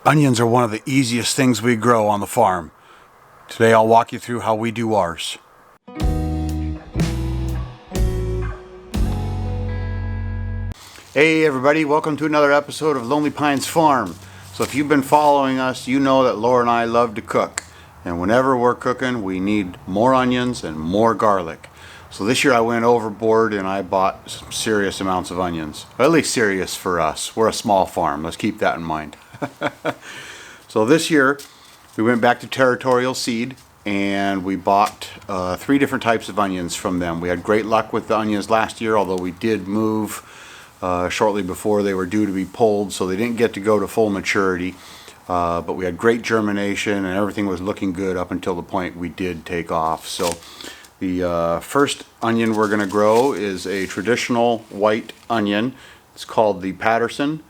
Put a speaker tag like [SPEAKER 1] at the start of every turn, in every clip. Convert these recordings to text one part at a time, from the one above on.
[SPEAKER 1] Onions are one of the easiest things we grow on the farm. Today I'll walk you through how we do ours. Hey everybody, welcome to another episode of Lonely Pines Farm. So if you've been following us, you know that Laura and I love to cook. And whenever we're cooking, we need more onions and more garlic. So this year I went overboard and I bought some serious amounts of onions. Or at least serious for us. We're a small farm, let's keep that in mind. So this year we went back to Territorial Seed and we bought 3 different types of onions from them. We had great luck with the onions last year, although we did move shortly before they were due to be pulled, so they didn't get to go to full maturity. But we had great germination and everything was looking good up until the point we did take off. So the first onion we're going to grow is a traditional white onion. It's called the Patterson.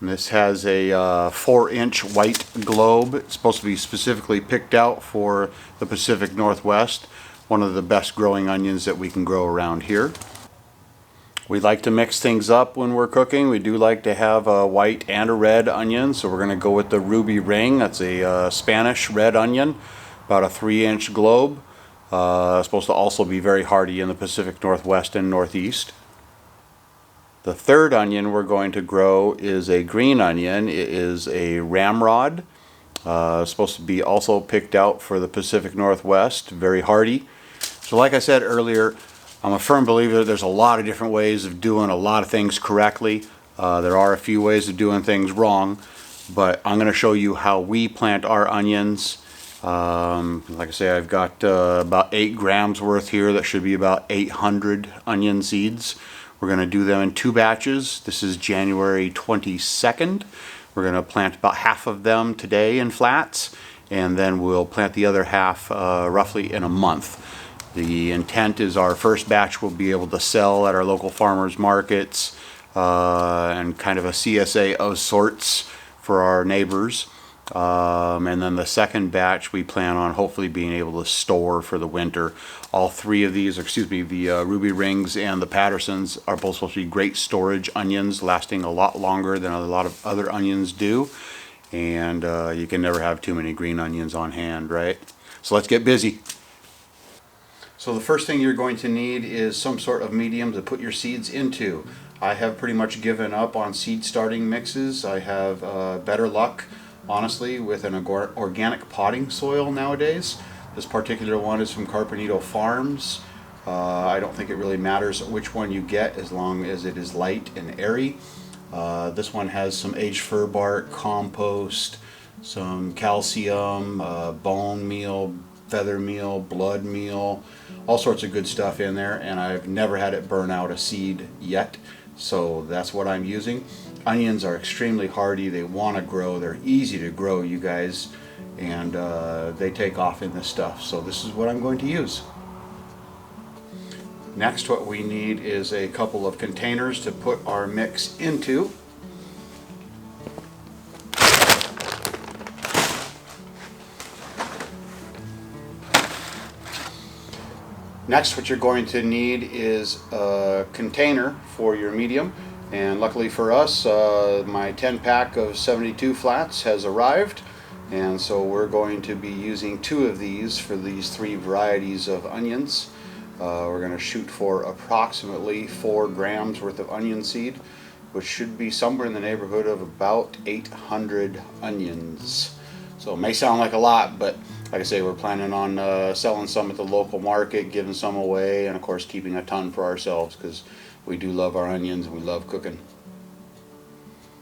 [SPEAKER 1] And this has a 4-inch white globe. It's supposed to be specifically picked out for the Pacific Northwest. One of the best growing onions that we can grow around here. We like to mix things up when we're cooking. We do like to have a white and a red onion, so we're going to go with the Ruby Ring. That's a Spanish red onion, about a 3-inch globe. Supposed to also be very hardy in the Pacific Northwest and Northeast. The third onion we're going to grow is a green onion. It is a ramrod. Supposed to be also picked out for the Pacific Northwest. Very hardy. So like I said earlier, I'm a firm believer that there's a lot of different ways of doing a lot of things correctly. There are a few ways of doing things wrong, but I'm going to show you how we plant our onions. Like I say, I've got about 8 grams worth here. That should be about 800 onion seeds. We're going to do them in 2 batches. This is January 22nd. We're going to plant about half of them today in flats, and then we'll plant the other half roughly in a month. The intent is our first batch will be able to sell at our local farmers markets and kind of a CSA of sorts for our neighbors. And then the second batch we plan on hopefully being able to store for the winter. All 3 of these, the Ruby Rings and the Pattersons are both supposed to be great storage onions, lasting a lot longer than a lot of other onions do. And you can never have too many green onions on hand, right? So let's get busy. So the first thing you're going to need is some sort of medium to put your seeds into. I have pretty much given up on seed starting mixes. I have better luck, honestly, with an organic potting soil nowadays. This particular one is from Carpenito Farms. I don't think it really matters which one you get as long as it is light and airy. This one has some aged fir bark, compost, some calcium, bone meal, feather meal, blood meal, all sorts of good stuff in there, and I've never had it burn out a seed yet, so that's what I'm using. Onions are extremely hardy. They want to grow. They're easy to grow, you guys, and they take off in this stuff, so this is what I'm going to use. Next, what we need is a couple of containers to put our mix into. Next, what you're going to need is a container for your medium, and luckily for us, my 10-pack of 72 flats has arrived, and so we're going to be using 2 of these for these 3 varieties of onions. We're going to shoot for approximately 4 grams worth of onion seed, which should be somewhere in the neighborhood of about 800 onions. So it may sound like a lot, but like I say, we're planning on selling some at the local market, giving some away, and of course keeping a ton for ourselves because we do love our onions and we love cooking.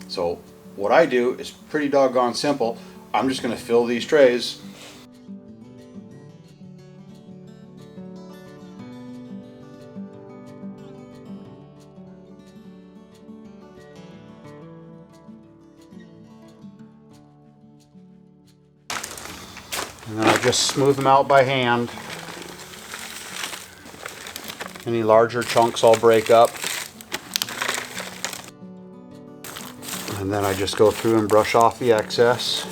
[SPEAKER 1] So what I do is pretty doggone simple. I'm just going to fill these trays. And then I just smooth them out by hand. Any larger chunks I'll break up. And then I just go through and brush off the excess.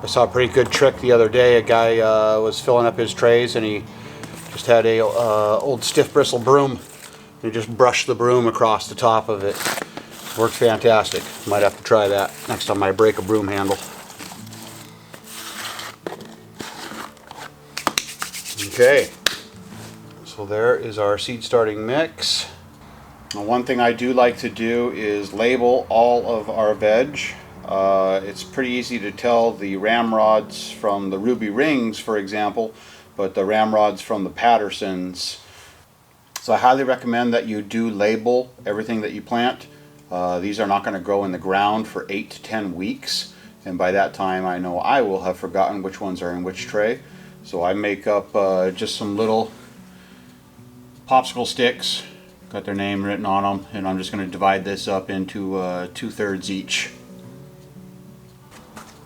[SPEAKER 1] I saw a pretty good trick the other day. A guy was filling up his trays and he just had a old stiff bristle broom. He just brushed the broom across the top of it. Works fantastic. Might have to try that next time I break a broom handle. Okay, so there is our seed starting mix. Now, one thing I do like to do is label all of our veg. It's pretty easy to tell the ramrods from the ruby rings, for example, but the ramrods from the Pattersons. So I highly recommend that you do label everything that you plant. These are not going to grow in the ground for 8 to 10 weeks, and by that time I know I will have forgotten which ones are in which tray. So I make up just some little popsicle sticks, got their name written on them, and I'm just going to divide this up into 2/3 each.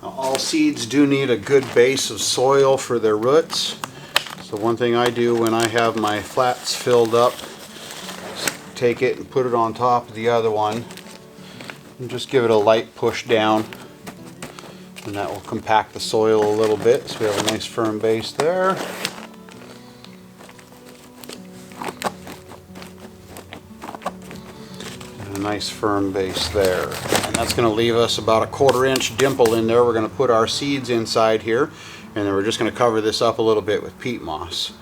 [SPEAKER 1] Now, all seeds do need a good base of soil for their roots. So one thing I do when I have my flats filled up, take it and put it on top of the other one and just give it a light push down, and that will compact the soil a little bit so we have a nice firm base there. And a nice firm base there. And that's going to leave us about a 1/4 inch dimple in there. We're going to put our seeds inside here, and then we're just going to cover this up a little bit with peat moss.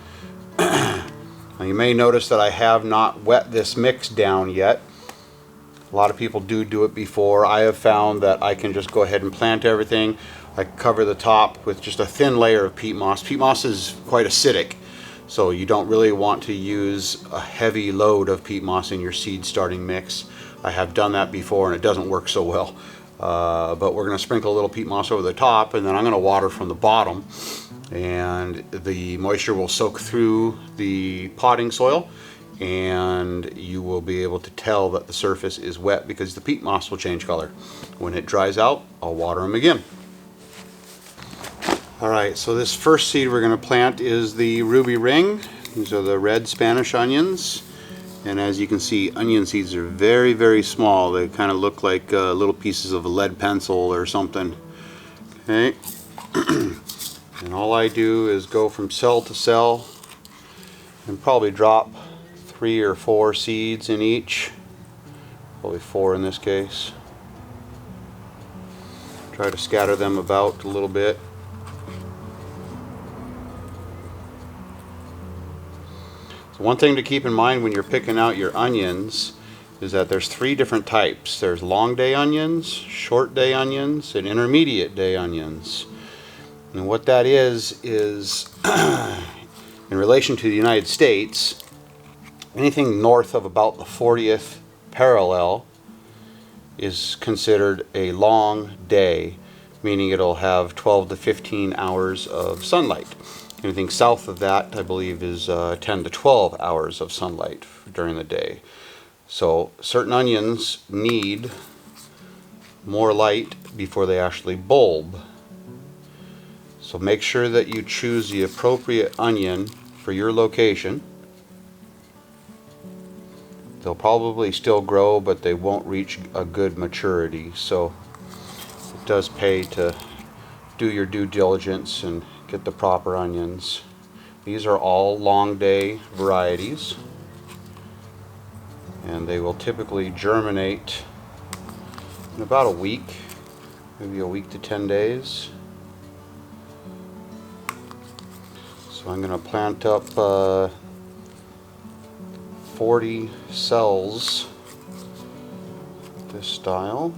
[SPEAKER 1] Now you may notice that I have not wet this mix down yet. A lot of people do it before. I have found that I can just go ahead and plant everything. I cover the top with just a thin layer of peat moss. Peat moss is quite acidic, so you don't really want to use a heavy load of peat moss in your seed starting mix. I have done that before and it doesn't work so well. But we're going to sprinkle a little peat moss over the top, and then I'm going to water from the bottom, and the moisture will soak through the potting soil, and you will be able to tell that the surface is wet because the peat moss will change color. When it dries out, I'll water them again. Alright, so this first seed we're going to plant is the ruby ring. These are the red Spanish onions. And as you can see, onion seeds are very, very small. They kind of look like little pieces of a lead pencil or something. Okay. And all I do is go from cell to cell and probably drop 3 or 4 seeds in each. Probably 4 in this case. Try to scatter them about a little bit. So one thing to keep in mind when you're picking out your onions is that there's 3 different types. There's long day onions, short day onions, and intermediate day onions. And what that is in relation to the United States, anything north of about the 40th parallel is considered a long day, meaning it'll have 12 to 15 hours of sunlight. Anything south of that, I believe, is 10 to 12 hours of sunlight during the day. So certain onions need more light before they actually bulb. So make sure that you choose the appropriate onion for your location. They'll probably still grow, but they won't reach a good maturity. So it does pay to do your due diligence and get the proper onions. These are all long day varieties, and they will typically germinate in about a week, maybe a week to 10 days. So I'm going to plant up 40 cells this style.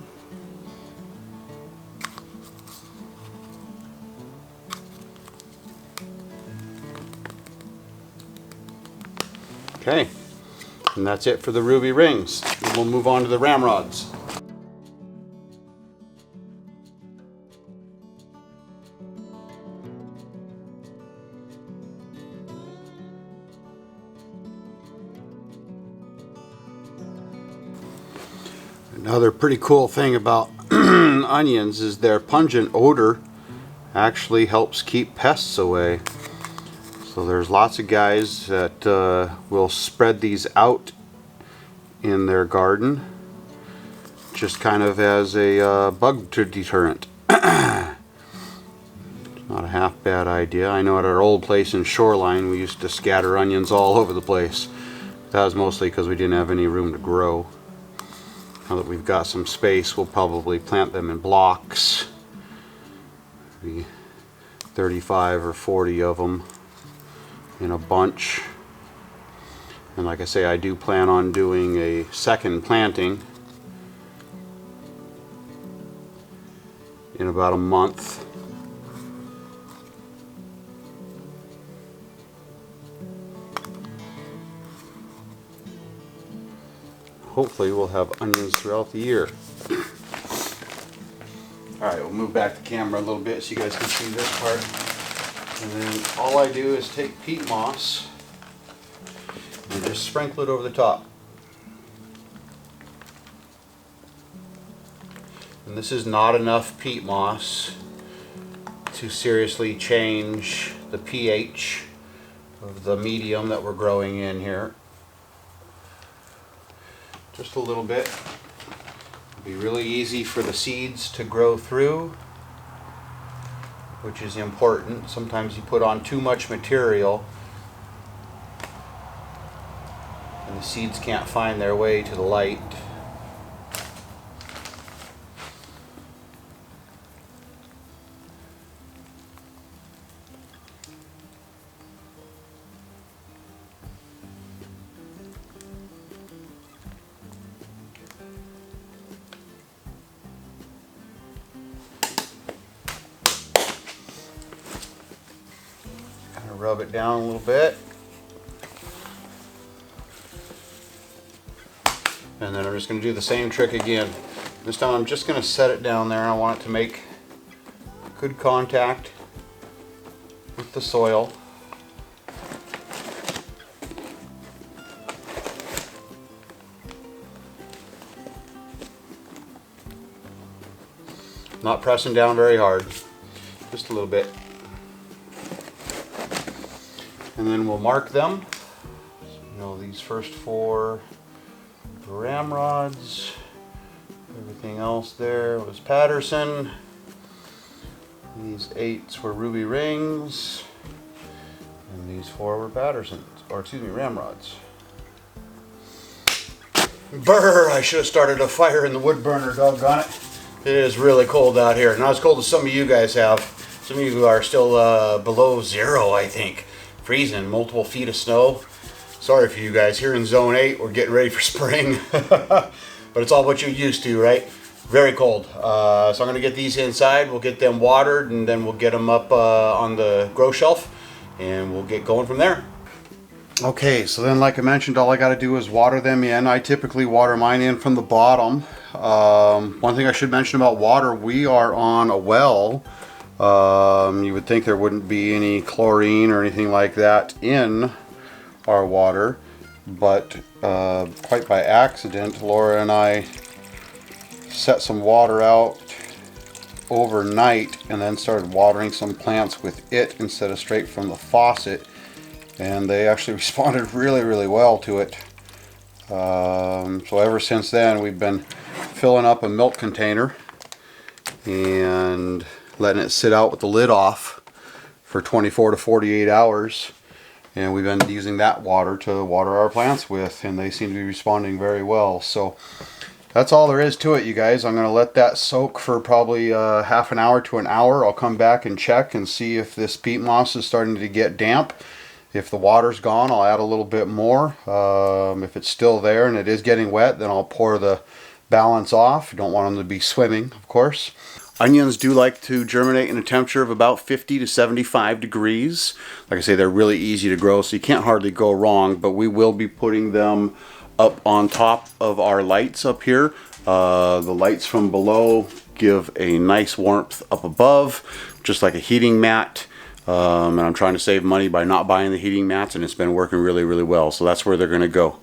[SPEAKER 1] Okay, and that's it for the ruby rings. And we'll move on to the ramrods. Another pretty cool thing about onions is their pungent odor actually helps keep pests away. So there's lots of guys that will spread these out in their garden just kind of as a bug deterrent. It's not a half bad idea. I know at our old place in Shoreline we used to scatter onions all over the place. That was mostly because we didn't have any room to grow. Now that we've got some space, we'll probably plant them in blocks. Maybe 35 or 40 of them in a bunch. And like I say, I do plan on doing a second planting in about a month. Hopefully we'll have onions throughout the year. Alright, we'll move back the camera a little bit so you guys can see this part. And then all I do is take peat moss and just sprinkle it over the top. And this is not enough peat moss to seriously change the pH of the medium that we're growing in here. Just a little bit. It'll be really easy for the seeds to grow through, which is important. Sometimes you put on too much material and the seeds can't find their way to the light. Rub it down a little bit, and then I'm just going to do the same trick again. This time I'm just going to set it down there. I want it to make good contact with the soil. Not pressing down very hard, just a little bit. And then we'll mark them. You know, these first 4 ramrods. Everything else there was Patterson. These 8s were ruby rings. And these 4 were Pattersons, or excuse me, ramrods. Brr! I should have started a fire in the wood burner, doggone it. It is really cold out here. Not as cold as some of you guys have. Some of you are still below 0, I think. Freezing, multiple feet of snow. Sorry for you guys. Here in Zone 8, we're getting ready for spring. But it's all what you're used to, right? Very cold. So I'm going to get these inside. We'll get them watered, and then we'll get them up on the grow shelf, and we'll get going from there. Okay, so then like I mentioned, all I got to do is water them in. I typically water mine in from the bottom. One thing I should mention about water, we are on a well. You would think there wouldn't be any chlorine or anything like that in our water, but quite by accident, Laura and I set some water out overnight and then started watering some plants with it instead of straight from the faucet, and they actually responded really well to it. So ever since then we've been filling up a milk container and letting it sit out with the lid off for 24 to 48 hours, and we've been using that water to water our plants with, and they seem to be responding very well. So that's all there is to it, you guys. I'm going to let that soak for probably half an hour to an hour. I'll come back and check and see if this peat moss is starting to get damp. If the water's gone, I'll add a little bit more. If it's still there and it is getting wet, then I'll pour the balance off. Don't want them to be swimming, of course. Onions do like to germinate in a temperature of about 50 to 75 degrees. Like I say, they're really easy to grow, so you can't hardly go wrong, but we will be putting them up on top of our lights up here. The lights from below give a nice warmth up above, just like a heating mat. And I'm trying to save money by not buying the heating mats, and it's been working really well. So that's where they're going to go.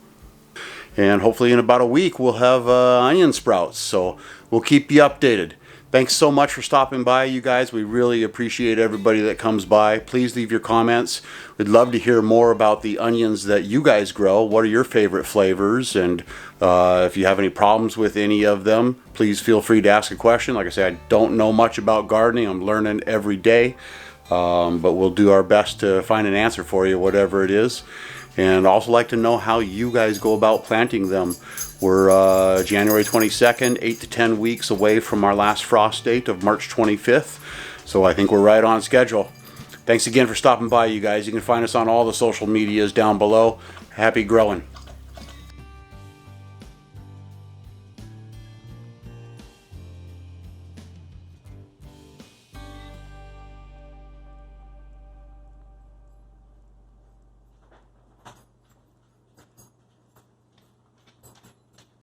[SPEAKER 1] And hopefully in about a week we'll have onion sprouts, so we'll keep you updated. Thanks so much for stopping by, you guys. We really appreciate everybody that comes by. Please leave your comments. We'd love to hear more about the onions that you guys grow. What are your favorite flavors? And if you have any problems with any of them, please feel free to ask a question. Like I say, I don't know much about gardening. I'm learning every day. But we'll do our best to find an answer for you, whatever it is. And also like to know how you guys go about planting them. We're January 22nd, 8 to 10 weeks away from our last frost date of March 25th. So I think we're right on schedule. Thanks again for stopping by, you guys. You can find us on all the social medias down below. Happy growing.